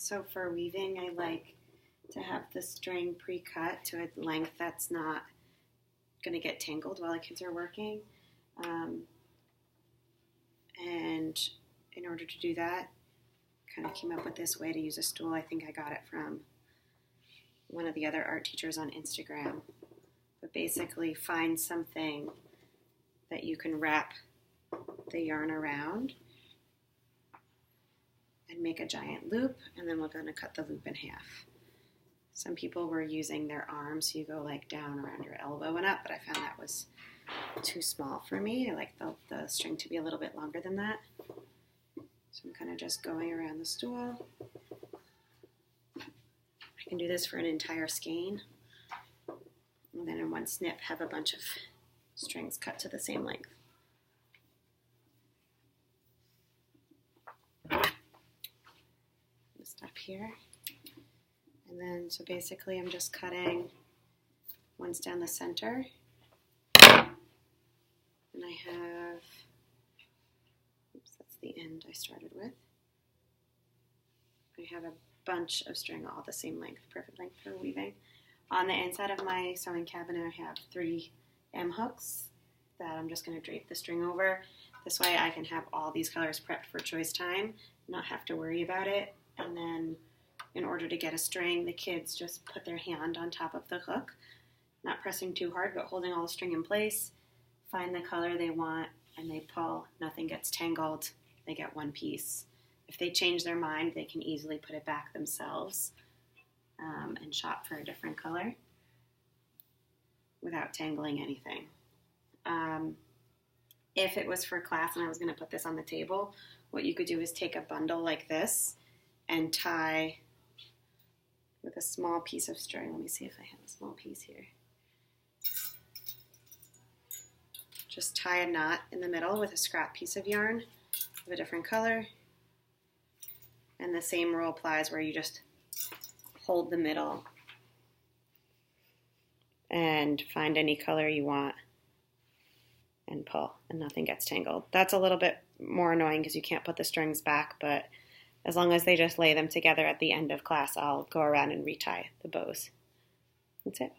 So for weaving, I like to have the string pre-cut to a length that's not going to get tangled while the kids are working. And in order to do that, kind of came up with this way to use a stool. I think I got it from one of the other art teachers on Instagram. But basically find something that you can wrap the yarn around and make a giant loop, and then we're going to cut the loop in half. Some people were using their arms, so you go like down around your elbow and up, but I found that was too small for me. I like the string to be a little bit longer than that. So I'm kind of just going around the stool. I can do this for an entire skein. And then in one snip have a bunch of strings cut to the same length. Stop here. And then, so basically I'm just cutting ones down the center. And I have, oops, that's the end I started with. I have a bunch of string all the same length, perfect length for weaving. On the inside of my sewing cabinet I have 3 M hooks that I'm just going to drape the string over. This way I can have all these colors prepped for choice time, not have to worry about it. And then in order to get a string, the kids just put their hand on top of the hook, not pressing too hard, but holding all the string in place, find the color they want, and they pull. Nothing gets tangled. They get one piece. If they change their mind, they can easily put it back themselves and shop for a different color without tangling anything. If it was for class and I was going to put this on the table, what you could do is take a bundle like this and tie with a small piece of string. Let me see if I have a small piece here. Just tie a knot in the middle with a scrap piece of yarn of a different color. And the same rule applies where you just hold the middle and find any color you want and pull, and nothing gets tangled. That's a little bit more annoying because you can't put the strings back, but as long as they just lay them together at the end of class, I'll go around and retie the bows. That's it.